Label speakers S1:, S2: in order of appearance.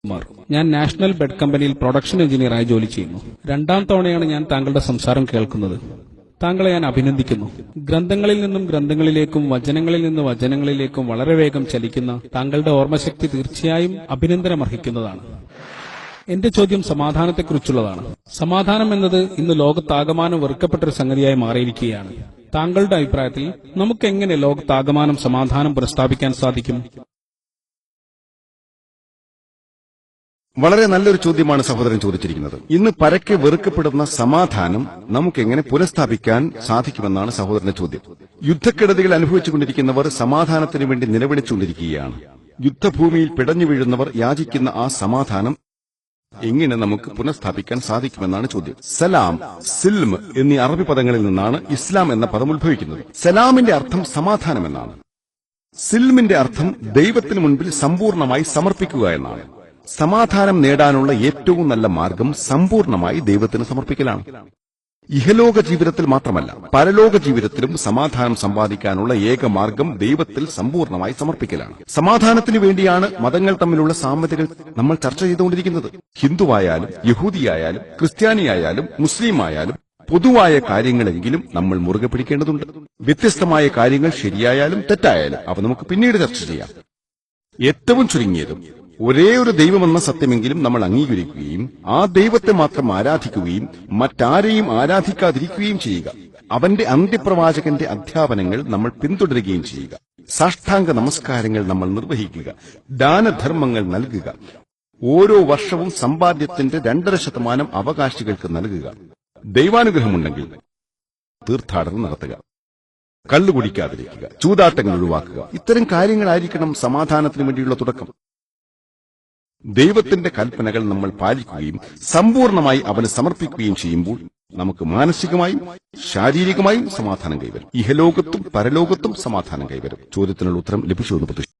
S1: കുമാർ. ഞാൻ national bed കമ്പനിയിൽ production എഞ്ചിനീയറായി ജോലി ചെയ്യുന്നു. 2ാം തവണയാണ് ഞാൻ താങ്കളുടെ സംസാരം കേൾക്കുന്നത്. താങ്കളെ ഞാൻ അഭിനന്ദിക്കുന്നു. ഗ്രന്ഥങ്ങളിൽ നിന്നും ഗ്രന്ഥങ്ങളിലേക്കും വചനങ്ങളിൽ നിന്ന് വചനങ്ങളിലേക്കും വളരെ വേഗം ചലിക്കുന്ന താങ്കളുടെ ഓർമ്മശക്തി തീർച്ചയായും അഭിനന്ദനമർഹിക്കുന്നതാണ്. എന്റെ ചോദ്യം സമാധാനത്തെക്കുറിച്ചുള്ളതാണ്. സമാധാനം എന്നത് ഇന്ന് ലോകത്താകമാനം വെറുക്കപ്പെട്ടൊരു സംഗതിയായി മാറിയിരിക്കുകയാണ്. താങ്കളുടെ അഭിപ്രായത്തിൽ നമുക്കെങ്ങനെ ലോകത്താകമാനം സമാധാനം പുനഃസ്ഥാപിക്കാൻ സാധിക്കും?
S2: വളരെ നല്ലൊരു ചോദ്യമാണ് സഹോദരൻ ചോദിച്ചിരിക്കുന്നത്. ഇന്ന് പരക്കെ വെറുക്കപ്പെടുന്ന സമാധാനം നമുക്കെങ്ങനെ പുനഃസ്ഥാപിക്കാൻ സാധിക്കുമെന്നാണ് സഹോദരന്റെ ചോദ്യം. യുദ്ധക്കെടുതികൾ അനുഭവിച്ചുകൊണ്ടിരിക്കുന്നവർ സമാധാനത്തിനു വേണ്ടി നിലവിളിച്ചുകൊണ്ടിരിക്കുകയാണ്. യുദ്ധഭൂമിയിൽ പിടഞ്ഞു വീഴുന്നവർ യാചിക്കുന്ന ആ സമാധാനം എങ്ങനെ നമുക്ക് പുനഃസ്ഥാപിക്കാൻ സാധിക്കുമെന്നാണ് ചോദ്യം. സലാം, സിൽം എന്നീ അറബി പദങ്ങളിൽ നിന്നാണ് ഇസ്ലാം എന്ന പദം ഉത്ഭവിക്കുന്നത്. സലാമിന്റെ അർത്ഥം സമാധാനം എന്നാണ്. സിൽമിന്റെ അർത്ഥം ദൈവത്തിന് മുൻപിൽ സമ്പൂർണമായി സമർപ്പിക്കുക എന്നാണ്. സമാധാനം നേടാനുള്ള ഏറ്റവും നല്ല മാർഗം സമ്പൂർണമായി ദൈവത്തിന് സമർപ്പിക്കലാണ്. ഇഹലോക ജീവിതത്തിൽ മാത്രമല്ല, പരലോക ജീവിതത്തിലും സമാധാനം സമ്പാദിക്കാനുള്ള ഏക മാർഗം ദൈവത്തിൽ സമ്പൂർണമായി സമർപ്പിക്കലാണ്. സമാധാനത്തിനു വേണ്ടിയാണ് മതങ്ങൾ തമ്മിലുള്ള സാമ്യതകൾ നമ്മൾ ചർച്ച ചെയ്തുകൊണ്ടിരിക്കുന്നത്. ഹിന്ദുവായാലും യഹൂദിയായാലും ക്രിസ്ത്യാനിയായാലും മുസ്ലിമായാലും പൊതുവായ കാര്യങ്ങളെങ്കിലും നമ്മൾ മുറുകെ പിടിക്കേണ്ടതുണ്ട്. വ്യത്യസ്തമായ കാര്യങ്ങൾ ശരിയായാലും തെറ്റായാലും അവ നമുക്ക് പിന്നീട് ചർച്ച ചെയ്യാം. ഏറ്റവും ചുരുങ്ങിയതും ഒരേ ഒരു ദൈവമെന്ന സത്യമെങ്കിലും നമ്മൾ അംഗീകരിക്കുകയും ആ ദൈവത്തെ മാത്രം ആരാധിക്കുകയും മറ്റാരെയും ആരാധിക്കാതിരിക്കുകയും ചെയ്യുക. അവന്റെ അന്ത്യപ്രവാചകന്റെ അധ്യാപനങ്ങൾ നമ്മൾ പിന്തുടരുകയും ചെയ്യുക. സാഷ്ടാംഗ നമസ്കാരങ്ങൾ നമ്മൾ നിർവഹിക്കുക. ദാനധർമ്മങ്ങൾ നൽകുക. ഓരോ വർഷവും സമ്പാദ്യത്തിന്റെ 2.5% അവകാശികൾക്ക് നൽകുക. ദൈവാനുഗ്രഹമുണ്ടെങ്കിൽ തീർത്ഥാടനം നടത്തുക. കള്ളുകുടിക്കാതിരിക്കുക. ചൂതാട്ടങ്ങൾ ഒഴിവാക്കുക. ഇത്തരം കാര്യങ്ങളായിരിക്കണം സമാധാനത്തിനു വേണ്ടിയുള്ള തുടക്കം. ദൈവത്തിന്റെ കൽപ്പനകൾ നമ്മൾ പാലിക്കുകയും സമ്പൂർണമായി അവന് സമർപ്പിക്കുകയും ചെയ്യുമ്പോൾ നമുക്ക് മാനസികമായും ശാരീരികമായും സമാധാനം കൈവരും. ഇഹലോകത്തും പരലോകത്തും സമാധാനം കൈവരും. ചോദ്യത്തിനുള്ള ഉത്തരം ലഭിച്ചു എന്ന് പ്രതീക്ഷിക്കുന്നു.